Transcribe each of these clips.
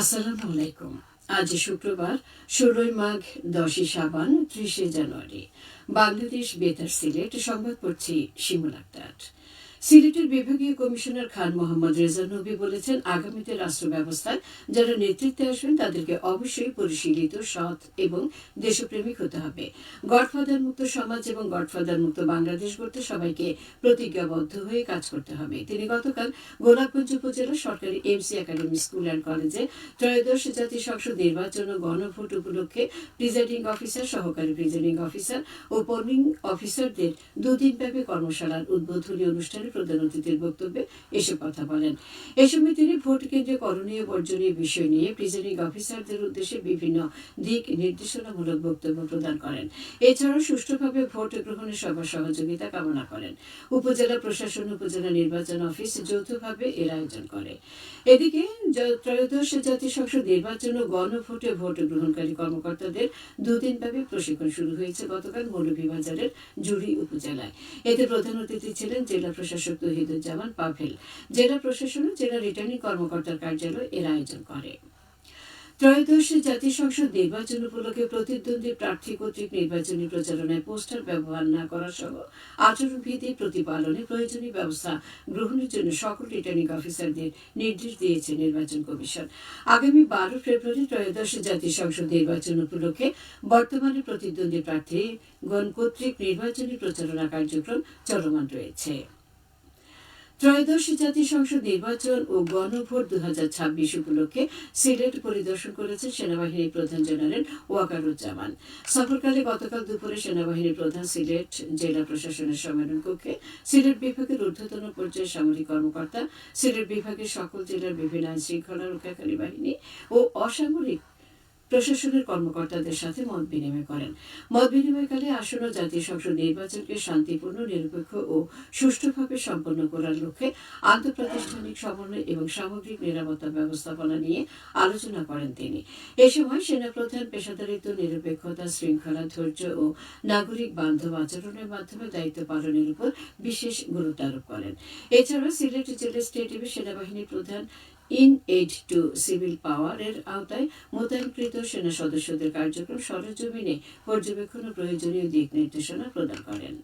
আসসালামু আলাইকুম। আজ শুক্রবার ১৬ই মাঘ, ১০ই শাবান, ৩০শে জানুয়ারি। বাংলাদেশ বেতার সিলেট সংবাদ পড়ছি শিমুল আক্তার। সিলেটের বিভাগীয় কমিশনার খান মোহাম্মদ রেজা নবী বলেছেন, আগামীতে রাষ্ট্র ব্যবস্থায় যারা নেতৃত্বে আসবেন তাদেরকে অবশ্যই পরিশীলিত, সৎ এবং দেশপ্রেমিক হতে হবে। গডফাদার মুক্ত সমাজ এবং গডফাদার মুক্ত বাংলাদেশ গড়তে সবাইকে প্রতিজ্ঞাবদ্ধ হয়ে কাজ করতে হবে। তিনি গতকাল গোলাপগঞ্জ উপজেলা সরকারি এমসি একাডেমি স্কুল অ্যান্ড কলেজে ত্রয়োদশ জাতীয় সংসদ নির্বাচন ও গণভোট উপলক্ষে প্রিজাইডিং অফিসার, সহকারী প্রিজাইডিং অফিসার ও পোলিং অফিসারদের দুদিনব্যাপী কর্মশালার উদ্বোধনী অনুষ্ঠানে প্রধান অতিথির বক্তব্যে এসব কথা বলেন। এ সময় তিনি ভোট কেন্দ্রে করণীয় বর্জনীয় বিষয় নিয়ে প্রিজাইডিং অফিসারদের উদ্দেশ্যে বিভিন্ন দিক নির্দেশনামূলক বক্তব্য প্রদান করেন। এছাড়াও সুষ্ঠুভাবে ভোট গ্রহণে সবার সহযোগিতা কামনা করেন। উপজেলা প্রশাসন, উপজেলা নির্বাচন অফিস যৌথভাবে এর আয়োজন করে। এদিকে ত্রয়োদশ জাতীয় সংসদ নির্বাচন ও গণভোটে ভোট গ্রহণকারী কর্মকর্তাদের দুদিনব্যাপী প্রশিক্ষণ শুরু হয়েছে গতকাল মৌলভীবাজারের জুড়ি উপজেলায়। এতে প্রধান অতিথি ছিলেন জেলা প্রশাসক তৌহিদুজ্জামান পাভেল। জেলা প্রশাসন ও জেলা রিটার্নিং কর্মকর্তার কার্যালয় এর আয়োজন করে। ত্রয়োদশ জাতীয় সংসদ নির্বাচন উপলক্ষে প্রতিদ্বন্দ্বী প্রার্থী কর্তৃক নির্বাচনী প্রচারণায় পোস্টার ব্যবহার না করা সহ আচরণবিধি প্রতিপালনে প্রয়োজনীয় ব্যবস্থা গ্রহণের জন্য সকল রিটার্নিং অফিসারদের নির্দেশ দিয়েছে নির্বাচন কমিশন। আগামী ১২ ফেব্রুয়ারি ত্রয়োদশ জাতীয় সংসদ নির্বাচন উপলক্ষে বর্তমানে প্রতিদ্বন্দ্বী প্রার্থীগণ কর্তৃক নির্বাচনী প্রচারণা কার্যক্রম চলমান রয়েছে। ত্রয়োদশ জাতীয় সংসদ নির্বাচন ও গণভোট ২০২৬ উপলক্ষে সিলেট পরিদর্শন করেছেন সেনাবাহিনী প্রধান জেনারেল ওয়াকারুজ্জামান। সফরকালে গতকাল দুপুরে সেনাবাহিনী প্রধান সিলেট জেলা প্রশাসনের সম্মেলন কক্ষে সিলেট বিভাগের ঊর্ধ্বতন পর্যায়ের সামরিক কর্মকর্তা, সিলেট বিভাগের সকল জেলার বিভিন্ন আইন শৃঙ্খলা রক্ষাকারী বাহিনী ও অসামরিক প্রশাসনের কর্মকর্তাদের সাথে মত বিনিময় করেন। মত বিনিময়কালে আসন্ন জাতীয় সংসদ নির্বাচনকে শান্তিপূর্ণ, নিরপেক্ষ ও সুষ্ঠুভাবে সম্পন্ন করার লক্ষ্যে আন্তঃপ্রাতিষ্ঠানিক সমন্বয় এবং সামগ্রিক নিরাপত্তা ব্যবস্থাপনা নিয়ে আলোচনা করেন তিনি। এ সময় সেনাপ্রধান পেশাদারিত্ব, নিরপেক্ষতা, শৃঙ্খলা, ধৈর্য ও নাগরিক বান্ধব আচরণের মাধ্যমে দায়িত্ব পালনের উপর বিশেষ গুরুত্ব আরোপ করেন। এছাড়া সিলেট জেলা স্টেডিয়ামে সেনাবাহিনী প্রধান ইন এইড টু সিভিল পাওয়ার এর আওতায় মোতায়েনকৃত সেনা সদস্যদের কার্যক্রম সরেজমিনে পর্যবেক্ষণ ও প্রয়োজনীয় দিক নির্দেশনা প্রদান করেন।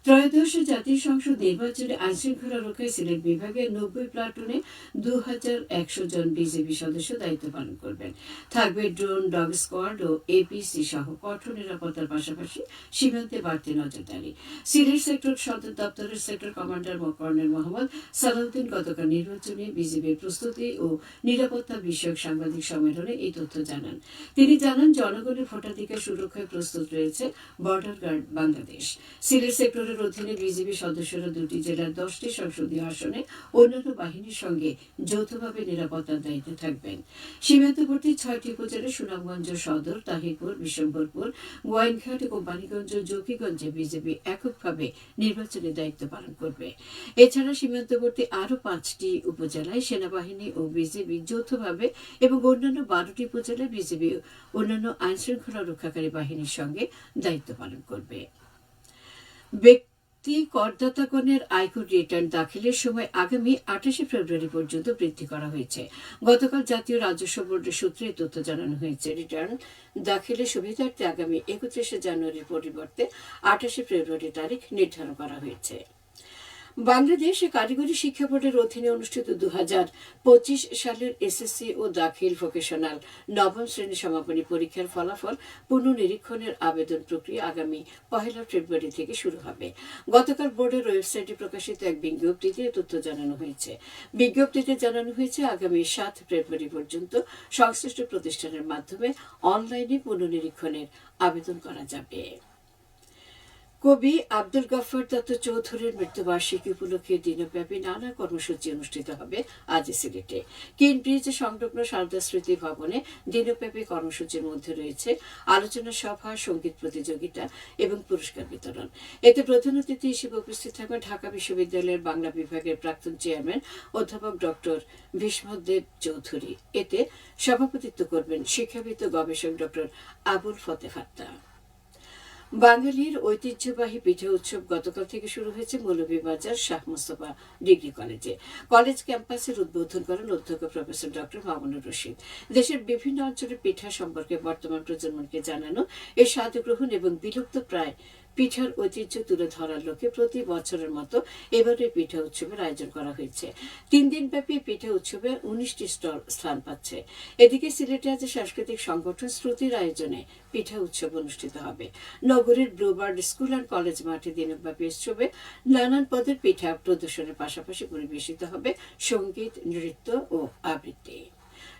ত্রয়োদশ জাতীয় সংসদ নির্বাচনে আইনশৃঙ্খলা রক্ষায় সিলেট বিভাগের ৯০ প্লাটুনে ২,১০০ জন বিজেপি সদস্য দায়িত্ব পালন করবেন। থাকবে ড্রোন, ডগ স্কোয়াড ও এপিসি সহ কঠোর নিরাপত্তার পাশাপাশি সীমান্তে বাড়তি নজরদারি। সিলেট সেক্টর সদর দপ্তরের sector commander colonel Mohammad Salauddin গতকাল নির্বাচনে বিজেপির প্রস্তুতি ও নিরাপত্তা বিষয়ক সাংবাদিক সম্মেলনে এই তথ্য জানান। তিনি জানান, জনগণের ভোটাধিকার সুরক্ষায় প্রস্তুত রয়েছে বর্ডার গার্ড বাংলাদেশ। সিলেট সেক্টরের অধীনে বিজেপি সদস্যরা দুটি জেলার ১০টি সংসদীয় আসনে অন্যান্য বাহিনীর সঙ্গে যৌথভাবে নিরাপত্তার দায়িত্বে থাকবেন। সীমান্তবর্তী ৬টি উপজেলা সুনামগঞ্জ সদর, তাহিরপুর, বিশম্বরপুর, গোয়াইনঘাট, কোম্পানীগঞ্জ, জকিগঞ্জে বিজেপি এককভাবে নির্বাচনী দায়িত্ব পালন করবে। এছাড়া সীমান্তবর্তী আরও ৫টি উপজেলায় সেনাবাহিনী ও বিজেপি যৌথভাবে এবং অন্যান্য ১২টি উপজেলায় বিজেপি অন্যান্য আইনশৃঙ্খলা রক্ষাকারী বাহিনীর সঙ্গে দায়িত্ব পালন করবে। ব্যক্তি করদাতাগণের আয়কর রিটার্ন দাখিলের সময় আগামী ২৮ ফেব্রুয়ারি পর্যন্ত বৃদ্ধি করা হয়েছে। গতকাল জাতীয় রাজস্ব বোর্ডের সূত্রে তথ্য জানানো হয়েছে। রিটার্ন দাখিলের সুবিধার্থে আগামী ৩১ জানুয়ারির পরিবর্তে ২৮ ফেব্রুয়ারি তারিখ নির্ধারণ করা হয়েছে। বাংলাদেশ কারিগরি শিক্ষা বোর্ডের অধীনে অনুষ্ঠিত ২০২৫ সালের এসএসসি ও দাখিল ভোকেশনাল নবম শ্রেণী সমাপনী পরীক্ষার ফলাফল পুনঃনিরীক্ষণের আবেদন প্রক্রিয়া আগামী ১ ফেব্রুয়ারি থেকে শুরু হবে। গতকাল বোর্ডের ওয়েবসাইটে প্রকাশিত এক বিজ্ঞপ্তিতে তথ্য জানানো হয়েছে। বিজ্ঞপ্তিতে জানানো হয়েছে, আগামী ৭ ফেব্রুয়ারি পর্যন্ত সংশ্লিষ্ট প্রতিষ্ঠানের মাধ্যমে অনলাইনে পুনঃনিরীক্ষণের আবেদন করা যাবে। কবি আব্দুল গফফার দত্ত চৌধুরীর মৃত্যুবার্ষিকী উপলক্ষে দিনব্যাপী নানা কর্মসূচি অনুষ্ঠিত হবে আজ সিলেটে। কেনব্রিজ সংলগ্ন সারদা স্মৃতি ভবনে দিনব্যাপী কর্মসূচির মধ্যে রয়েছে আলোচনা সভা, সঙ্গীত প্রতিযোগিতা এবং পুরস্কার বিতরণ। এতে প্রধান অতিথি হিসেবে উপস্থিত থাকবেন ঢাকা বিশ্ববিদ্যালয়ের বাংলা বিভাগের প্রাক্তন চেয়ারম্যান অধ্যাপক ডক্টর ভীষ্মদেব চৌধুরী। এতে সভাপতিত্ব করবেন শিক্ষাবিদ ও গবেষক ডক্টর আবুল ফতেহ আত্তা। বাঙালির ঐতিহ্যবাহী পিঠা উৎসব গতকাল থেকে শুরু হয়েছে মৌলভীবাজার শাহ মোস্তফা ডিগ্রি কলেজে। কলেজ ক্যাম্পাসের উদ্বোধন করেন অধ্যক্ষ প্রফেসর ডক্টর মামুনুর রশিদ। দেশের বিভিন্ন অঞ্চলের পিঠা সম্পর্কে বর্তমান প্রজন্মকে জানানো, এর স্বাদ গ্রহণ এবং বিলুপ্ত প্রায় পিঠার ঐতিহ্য তুলে ধরার লক্ষ্যে প্রতি বছরের মতো এবারের পিঠা উৎসবের আয়োজন করা হয়েছে। 3 দিনব্যাপী পিঠা উৎসবে 19টি স্টল স্থান পাচ্ছে। এদিকে সিলেটে আজ সাংস্কৃতিক সংগঠন শ্রুতির আয়োজনে পিঠা উৎসব অনুষ্ঠিত হবে। নগরীর ব্লুবার্ড স্কুল অ্যান্ড কলেজ মাঠে দিনব্যাপী উৎসবে নানান পদের পিঠা প্রদর্শনের পাশাপাশি পরিবেশিত হবে সঙ্গীত, নৃত্য ও আবৃত্তি।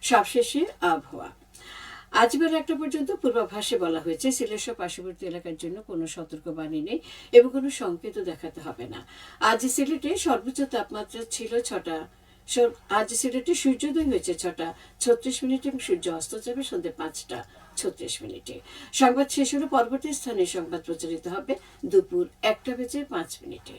সবশেষে আবহাওয়া। আজ বেলা 1টা পর্যন্ত পূর্বাভাসে বলা হয়েছে সিলেট সহ পার্শ্ববর্তী এলাকার জন্য কোনো সতর্কবাণী নেই এবং কোনো সংকেতও দেখাতে হবে না। আজ সিলেটে সর্বোচ্চ তাপমাত্রা ছিল আজ সিলেটে সূর্যোদয় হয়েছে 6:36 এবং সূর্য অস্ত যাবে সন্ধ্যে 5:36। সংবাদ শেষ হলো। পরবর্তী স্থানে সংবাদ প্রচারিত হবে দুপুর 1টা বেজে 5 মিনিটে।